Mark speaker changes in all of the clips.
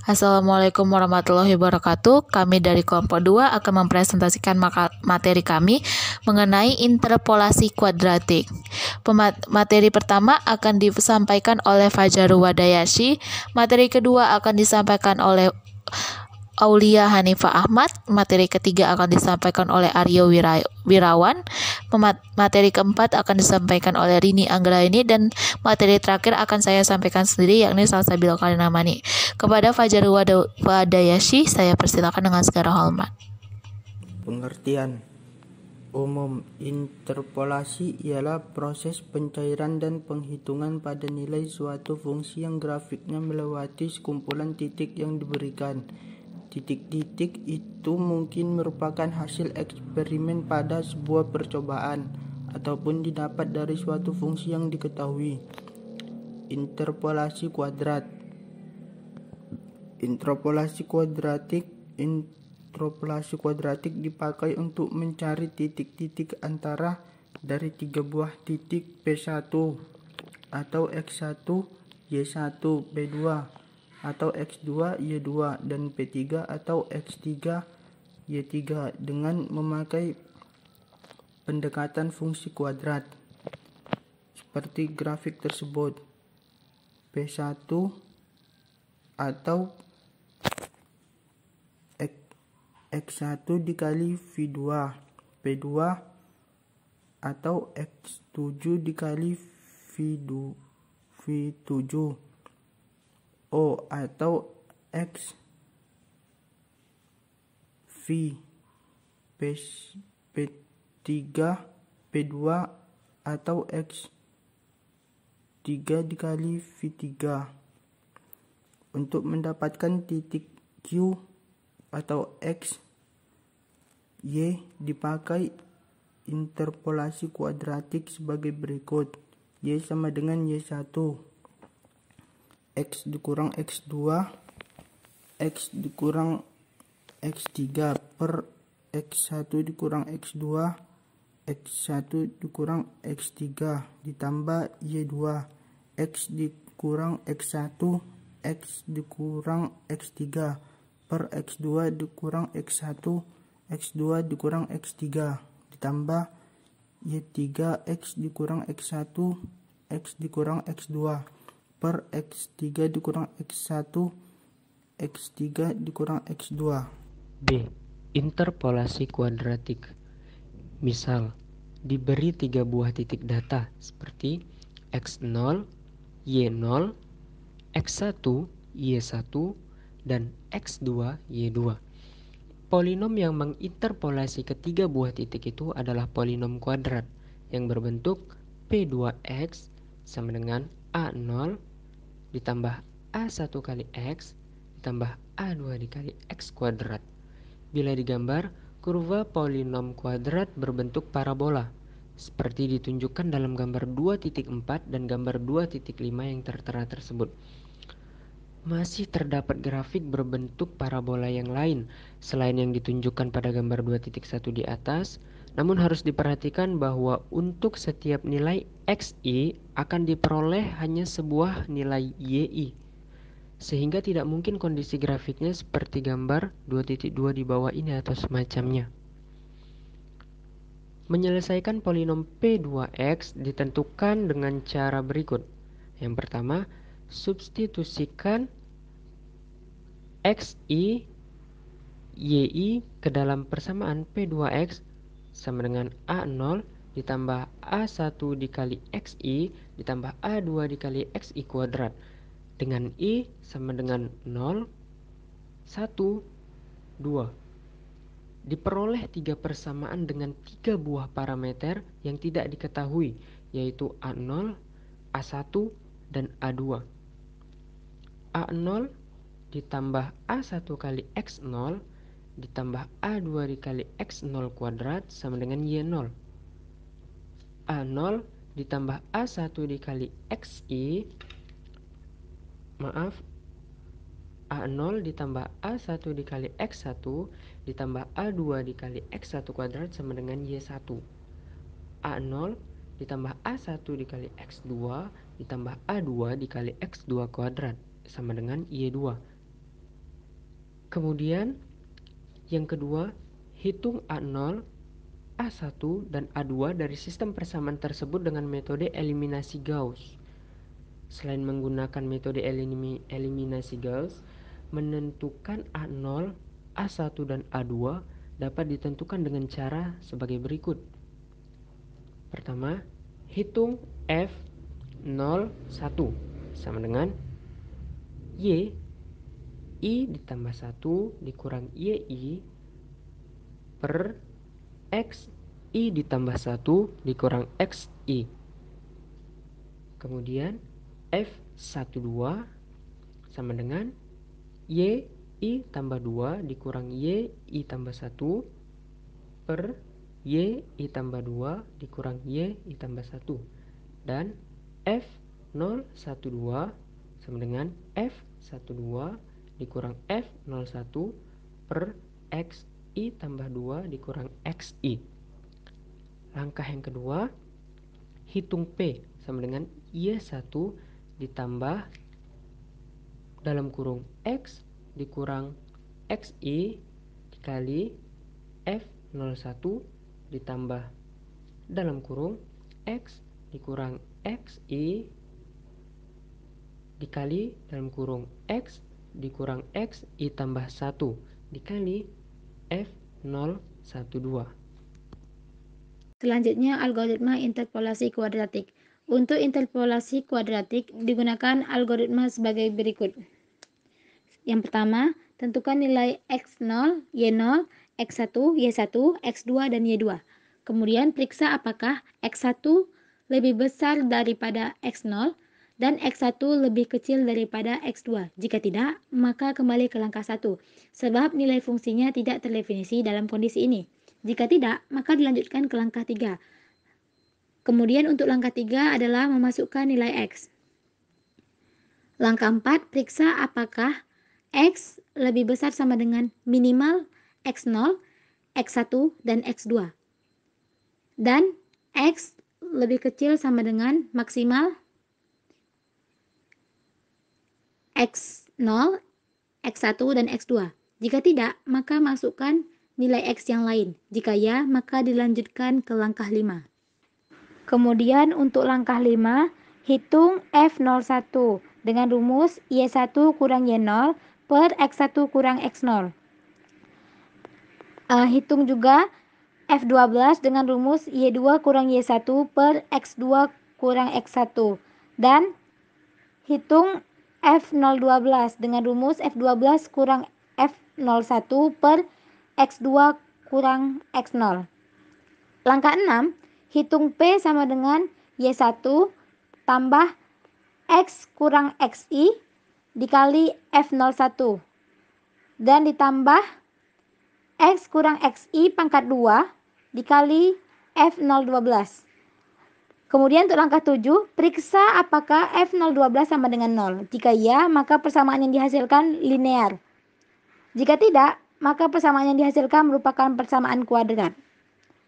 Speaker 1: Assalamualaikum warahmatullahi wabarakatuh. Kami dari kelompok 2 akan mempresentasikan materi kami mengenai interpolasi kuadratik. Materi pertama akan disampaikan oleh Fajarul Wadayashi. Materi kedua akan disampaikan oleh Aulia Hanifah Ahmad. Materi ketiga akan disampaikan oleh Aryo Wirawan. Materi keempat akan disampaikan oleh Rini Anggraini, dan materi terakhir akan saya sampaikan sendiri, yakni Salsabila Kalinamani. Kepada Fajarul Wadayashi, saya persilakan dengan segala hormat.
Speaker 2: Pengertian umum interpolasi ialah proses pencairan dan penghitungan pada nilai suatu fungsi yang grafiknya melewati sekumpulan titik yang diberikan. Titik-titik itu mungkin merupakan hasil eksperimen pada sebuah percobaan ataupun didapat dari suatu fungsi yang diketahui. Interpolasi kuadrat. Interpolasi kuadratik dipakai untuk mencari titik-titik antara dari tiga buah titik P1 atau X1, Y1, P2 atau X2, Y2 dan P3 atau X3, Y3 dengan memakai pendekatan fungsi kuadrat seperti grafik tersebut. P1 atau X1 dikali V2, P2 atau X7 dikali V7, O atau X V, P3, P2 atau X3 dikali V3. Untuk mendapatkan titik Q atau X, Y dipakai interpolasi kuadratik sebagai berikut. Y sama dengan Y1, X dikurang X2, X dikurang X3 per X1 dikurang X2, X1 dikurang X3 ditambah Y2, X dikurang X1, X dikurang X3 per X2 dikurang X1, X2 dikurang X3 ditambah Y3, X dikurang X1, X dikurang X2 per X3 dikurang X1, X3 dikurang X2.
Speaker 3: B. Interpolasi kuadratik. Misal, diberi tiga buah titik data seperti X0, Y0, X1, Y1, dan X2, Y2. Polinom yang menginterpolasi ketiga buah titik itu adalah polinom kuadrat yang berbentuk P2X sama dengan A0 ditambah A1 kali X ditambah A2 dikali X kuadrat. Bila digambar, kurva polinom kuadrat berbentuk parabola seperti ditunjukkan dalam gambar 2.4 dan gambar 2.5 yang tertera tersebut. Masih terdapat grafik berbentuk parabola yang lain selain yang ditunjukkan pada gambar 2.1 di atas, namun harus diperhatikan bahwa untuk setiap nilai XI akan diperoleh hanya sebuah nilai YI, sehingga tidak mungkin kondisi grafiknya seperti gambar 2.2 di bawah ini atau semacamnya. Menyelesaikan polinom P2X ditentukan dengan cara berikut. Yang pertama, substitusikan XI, YI ke dalam persamaan P2X sama dengan A0 ditambah A1 dikali XI ditambah A2 dikali XI kuadrat dengan I sama dengan 0, 1, 2. Diperoleh tiga persamaan dengan tiga buah parameter yang tidak diketahui, yaitu A0, A1, dan A2. A0 ditambah A1 kali X0 ditambah A2 dikali X0 kuadrat sama dengan Y0. A0 ditambah A1 dikali XI A0 ditambah A1 dikali X1 ditambah A2 dikali X1 kuadrat sama dengan Y1. A0 ditambah A1 dikali X2 ditambah A2 dikali X2 kuadrat sama dengan Y2. Kemudian yang kedua, hitung A0, A1, dan A2 dari sistem persamaan tersebut dengan metode eliminasi Gauss. Selain menggunakan metode eliminasi Gauss, menentukan A0, A1, dan A2 dapat ditentukan dengan cara sebagai berikut. Pertama, hitung F01 sama dengan Y I ditambah 1 dikurang YI per X I ditambah 1 dikurang XI. Kemudian F12 sama dengan YI tambah 2 dikurang YI tambah 1 per YI tambah 2 dikurang YI tambah 1. Dan F012 sama dengan F12 dikurang F01 per XI tambah 2 dikurang XI. Langkah yang kedua, hitung P sama dengan Y1 ditambah dalam kurung X dikurang XI dikali F01 ditambah dalam kurung X dikurang XI dikali dalam kurung X dikurang XI tambah 1 dikali F012.
Speaker 4: Selanjutnya, algoritma interpolasi kuadratik. Untuk interpolasi kuadratik digunakan algoritma sebagai berikut. Yang pertama, tentukan nilai X0, Y0, X1, Y1, X2, dan Y2. Kemudian periksa apakah X1 lebih besar daripada X0 dan X1 lebih kecil daripada X2. Jika tidak, maka kembali ke langkah 1, sebab nilai fungsinya tidak terdefinisi dalam kondisi ini. Jika tidak, maka dilanjutkan ke langkah 3. Kemudian untuk langkah 3 adalah memasukkan nilai X. Langkah 4, periksa apakah X lebih besar sama dengan minimal X0, X1, dan X2. Dan X lebih kecil sama dengan maksimal X0, X1, dan X2. Jika tidak, maka masukkan nilai X yang lain. Jika ya, maka dilanjutkan ke langkah 5. Kemudian untuk langkah 5, hitung F01 dengan rumus Y1 kurang Y0 per X1 kurang X0. Hitung juga F12 dengan rumus Y2 kurang Y1 per X2 kurang X1. Dan hitung F012 dengan rumus F12 kurang F01 per X2 kurang X0. Langkah 6, hitung P sama dengan Y1 tambah X kurang XI dikali F01 dan ditambah X kurang XI pangkat 2 dikali F012. Kemudian untuk langkah 7, periksa apakah F012 sama dengan 0. Jika ya, maka persamaan yang dihasilkan linear. Jika tidak, maka persamaan yang dihasilkan merupakan persamaan kuadrat.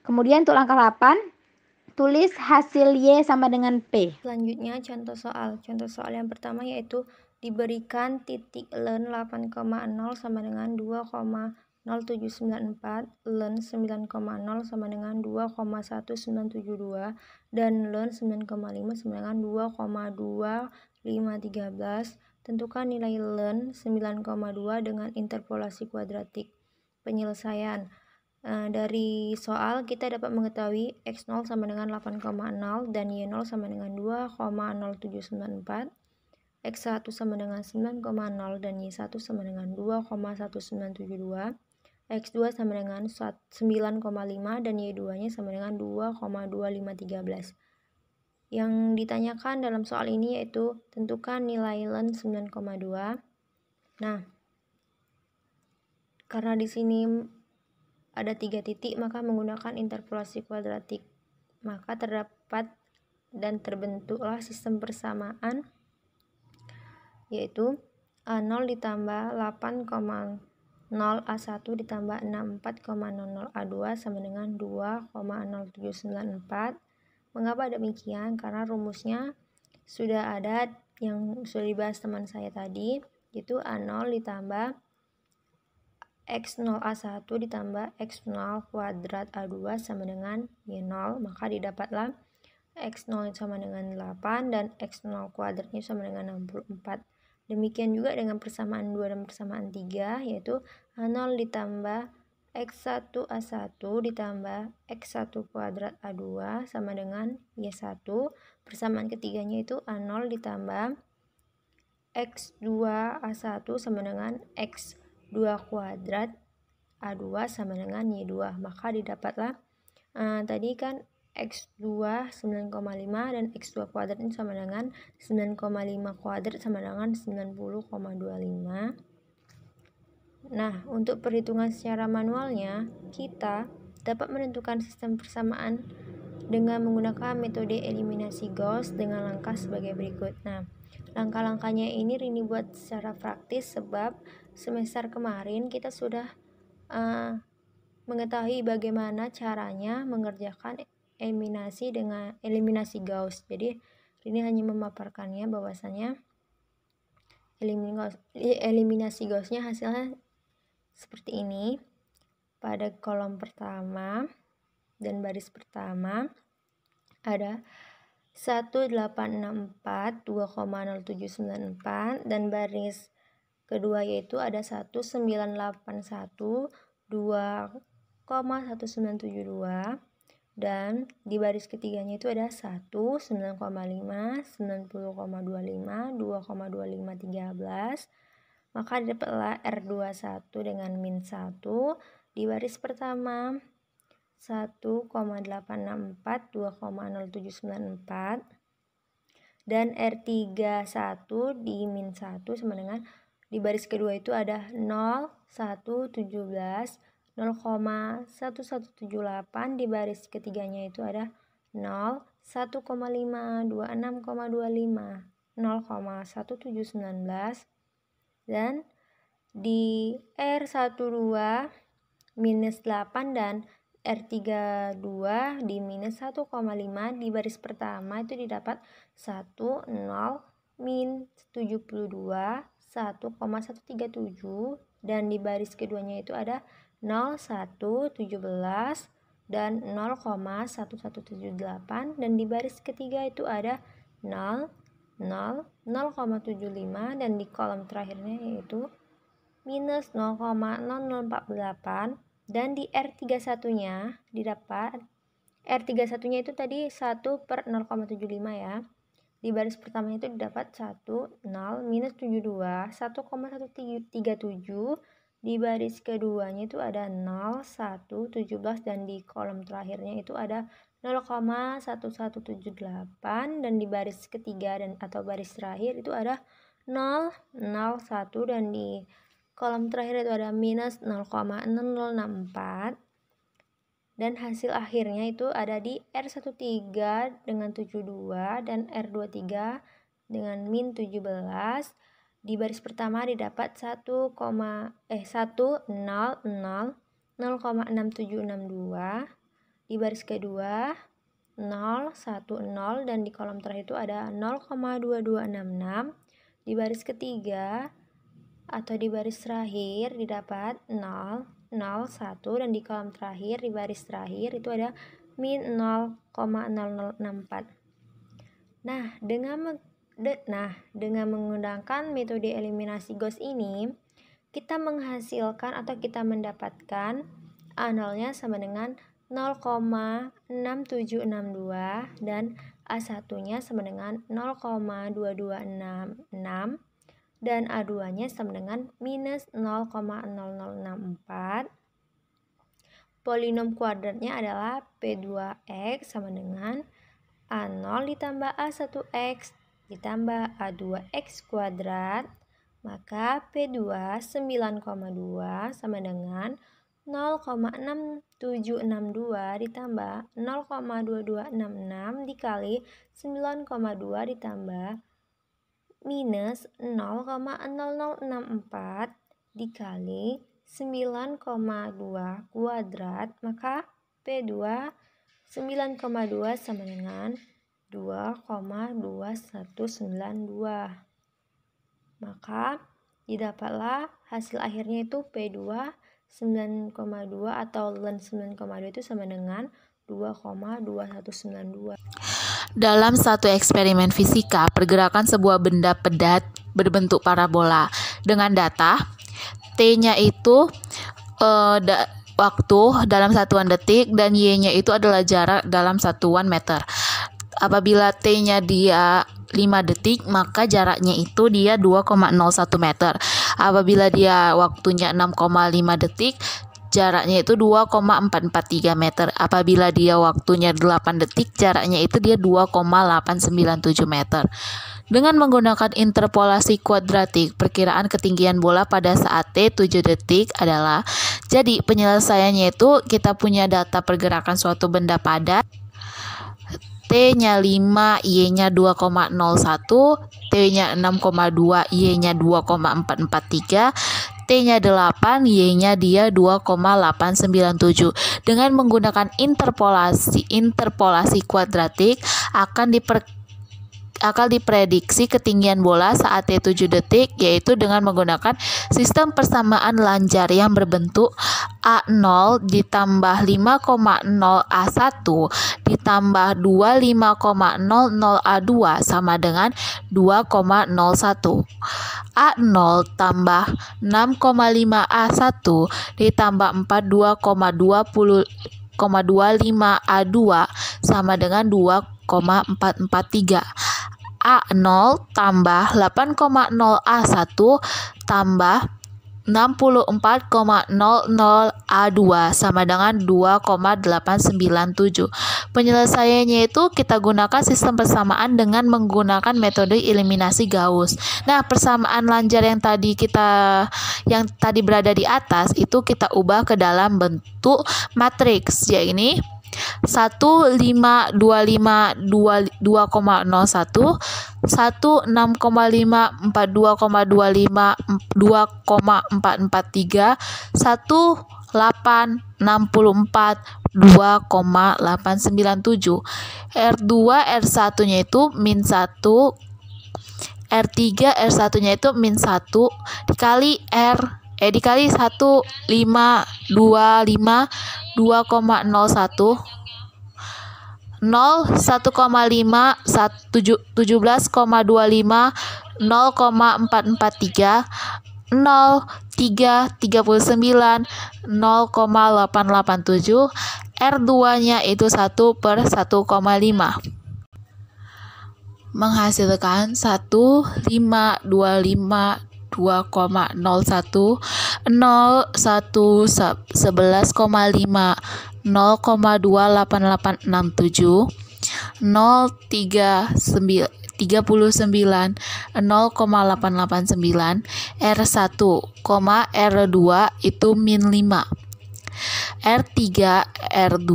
Speaker 4: Kemudian untuk langkah 8, tulis hasil Y sama dengan P.
Speaker 5: Selanjutnya contoh soal. Contoh soal yang pertama yaitu diberikan titik len 8,0 sama dengan 2,0794, len 9,0 sama dengan 2,1972, dan len 9,5 sama dengan 2,2513. Tentukan nilai len 9,2 dengan interpolasi kuadratik. Penyelesaian. Dari soal kita dapat mengetahui X0 sama dengan 8,0 dan Y0 sama dengan 2,0794, X1 sama dengan 9,0 dan Y1 sama dengan 2,1972, X2 sama dengan 9,5 dan Y2-nya sama dengan 2,2513. Yang ditanyakan dalam soal ini yaitu tentukan nilai len 9,2. Nah, karena di sini ada 3 titik, maka menggunakan interpolasi kuadratik. Maka terdapat dan terbentuklah sistem persamaan, yaitu A0 ditambah 8,0 A1 ditambah 64,00 A2 sama dengan 2,0794. Mengapa demikian? Karena rumusnya sudah ada yang sudah dibahas teman saya tadi, yaitu A0 ditambah X0 A1 ditambah X0 kuadrat A2 sama dengan Y0, maka didapatlah X0 sama dengan 8 dan X0 kuadratnya sama dengan 64. Demikian juga dengan persamaan 2 dan persamaan 3, yaitu A0 ditambah X1 A1 ditambah X1 kuadrat A2 sama dengan Y1. Persamaan ketiganya itu A0 ditambah X2 A1 sama dengan X2 kuadrat A2 sama dengan Y2. Maka didapatlah tadi kan X2 9,5 dan X2 kuadrat ini sama dengan 9,5 kuadrat sama dengan 90,25. Nah, untuk perhitungan secara manualnya, kita dapat menentukan sistem persamaan dengan menggunakan metode eliminasi Gauss dengan langkah sebagai berikut. Nah, langkah-langkahnya ini Rini buat secara praktis sebab semester kemarin kita sudah mengetahui bagaimana caranya mengerjakan eliminasi Gauss. Jadi ini hanya memaparkannya bahwasanya eliminasi Gaussnya hasilnya seperti ini. Pada kolom pertama dan baris pertama ada 1864 2,0794 dan baris kedua yaitu ada 1981 2,1972 dan di baris ketiganya itu ada 1, 9,5, 90,25, 2,2513. Maka didapatlah R21 dengan min 1 di baris pertama 1,864 2,0794 dan R31 di min 1 sama dengan di baris kedua itu ada 0, 1, 17, 0,1178 di baris ketiganya itu ada 0, 1,5, 26,25, 0,1719 dan di R12 minus 8 dan R32 di minus 1,5 di baris pertama itu didapat 1, 0, min 72, 1,137 dan di baris keduanya itu ada 0, 1, 17 dan 0,1178 dan di baris ketiga itu ada 0, 0, 0,75 dan di kolom terakhirnya yaitu minus 0,0048 dan di R31 nya didapat R31 nya itu tadi 1/0,75 ya. Di baris pertama itu didapat 1, 0, minus 72, 1,137. Di baris keduanya itu ada 0, 1, 17 dan di kolom terakhirnya itu ada 0,1178 dan di baris ketiga dan atau baris terakhir itu ada 0, 0, 1 dan di kolom terakhir itu ada minus 0,6064 dan hasil akhirnya itu ada di R13 dengan 72 dan R23 dengan min 17. Di baris pertama didapat 1,000 0,6762. Di baris kedua 0, 1, 0 dan di kolom terakhir itu ada 0,2266. Di baris ketiga atau di baris terakhir didapat 0, 0, 1 dan di kolom terakhir di baris terakhir itu ada min 0,0064. Nah, dengan menggunakan metode eliminasi Gauss ini, kita menghasilkan atau kita mendapatkan A0-nya sama dengan 0,6762 dan A1-nya sama dengan 0,2266 dan A2-nya sama dengan minus 0,0064. Polinom kuadratnya adalah P2X sama dengan A0 ditambah A1X ditambah A2X kuadrat, maka P2 9,2 sama dengan 0,6762 ditambah 0,2266 dikali 9,2 ditambah minus 0,0064 dikali 9,2 kuadrat, maka P2 9,2 sama dengan 2,2192. Maka didapatlah hasil akhirnya itu P2 9,2 atau ln 9,2 itu sama dengan 2,2192.
Speaker 1: Dalam satu eksperimen fisika, pergerakan sebuah benda padat berbentuk parabola dengan data T-nya itu waktu dalam satuan detik dan Y-nya itu adalah jarak dalam satuan meter. Apabila T-nya dia 5 detik, maka jaraknya itu dia 2,01 meter. Apabila dia waktunya 6,5 detik, jaraknya itu 2,443 meter. Apabila dia waktunya 8 detik, jaraknya itu dia 2,897 meter. Dengan menggunakan interpolasi kuadratik, perkiraan ketinggian bola pada saat T 7 detik adalah, jadi penyelesaiannya itu kita punya data pergerakan suatu benda padat, T-nya 5, Y-nya 2,01, T-nya 6,2, Y-nya 2,443, T-nya 8, Y-nya dia 2,897. Dengan menggunakan interpolasi kuadratik akan diprediksi ketinggian bola saat T7 detik, yaitu dengan menggunakan sistem persamaan lanjar yang berbentuk A0 ditambah 5,0 A1 ditambah 25,00 A2 sama dengan 2,01. A0 tambah 6,5 A1 ditambah 42,25 A2 sama dengan 2,443. A0 tambah 8,0 A1 tambah 64,00 A2 sama dengan 2,897. Penyelesaiannya itu kita gunakan sistem persamaan dengan menggunakan metode eliminasi Gauss. Nah, persamaan lanjar yang tadi berada di atas itu kita ubah ke dalam bentuk matriks, yaitu 1, 5, 25, 2,01, 1, 6,5, 42,25, 2,443, 1, 8, 64, 2,897. R2, R1-nya itu min 1, R3, R1-nya itu min 1 dikali dikali 1, 5, 25, 2,01, 0, 1,5, 17,25, 0,443, 0, 3, 39, 0,887, R2-nya itu 1/1,5. Menghasilkan 1, 5, 25, 2,01, 0, 1, 11,5, 0,28867, 0, 39, 0,889, R1, R2 itu min 5, R3, R2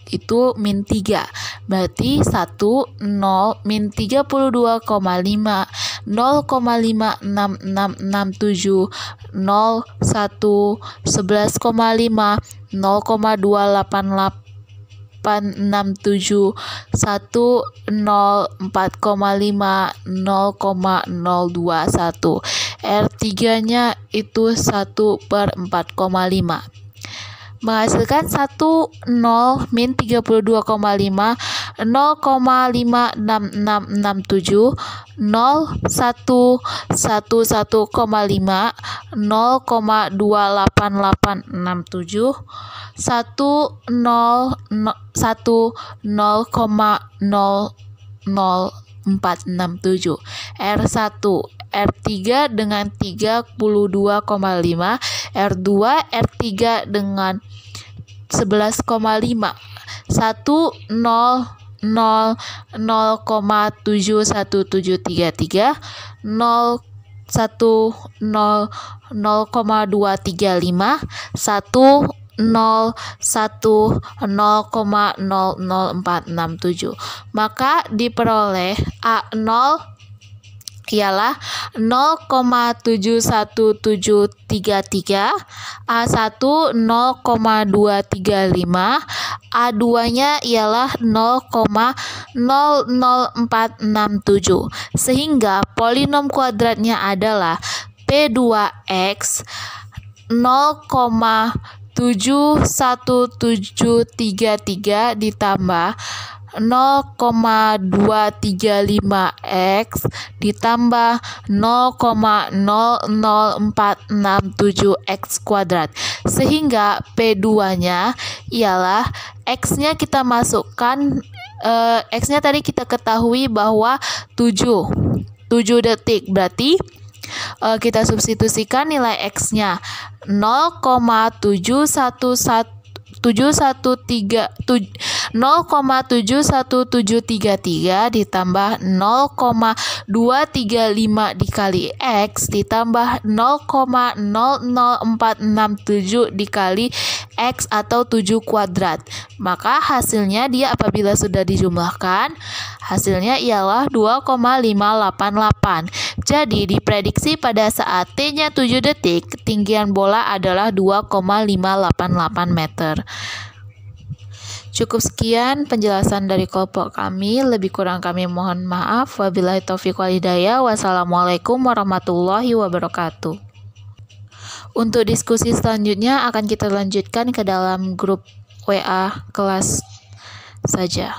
Speaker 1: itu min 3, berarti 1, 0, min 32,5, 0,5667, 0, 1, 11,5, 0,28867, 1, 0, 4,5, 0,021. R3-nya itu 1/4,5. Menghasilkan 1, 0, min 32,5, 0,56667, 0, 1, 11,5, 0,28867, 1, 0, 0,00467. R1, R3 dengan 32,5, R2, R3 dengan 11,5, 1, 0, 0,71733, 0, 1, 0, 0,235, 1, 0, 1, 0,00467. Maka diperoleh A0 ialah 0,71733, A1 0,235, A2-nya ialah 0,00467. Sehingga polinom kuadratnya adalah P2X 0,71733 ditambah 0,235x ditambah 0,00467x kuadrat. Sehingga P2-nya ialah x-nya kita masukkan, x-nya tadi kita ketahui bahwa 7 detik, berarti kita substitusikan nilai x-nya 0,71733 ditambah 0,235 dikali x ditambah 0,00467 dikali x atau 7 kuadrat. Maka hasilnya dia apabila sudah dijumlahkan, hasilnya ialah 2,588. Jadi diprediksi pada saat T-nya 7 detik, ketinggian bola adalah 2,588 meter. Cukup sekian penjelasan dari kelompok kami. Lebih kurang kami mohon maaf. Wabillahi taufiq wal hidayah. Wassalamualaikum warahmatullahi wabarakatuh. Untuk diskusi selanjutnya akan kita lanjutkan ke dalam grup WA kelas saja.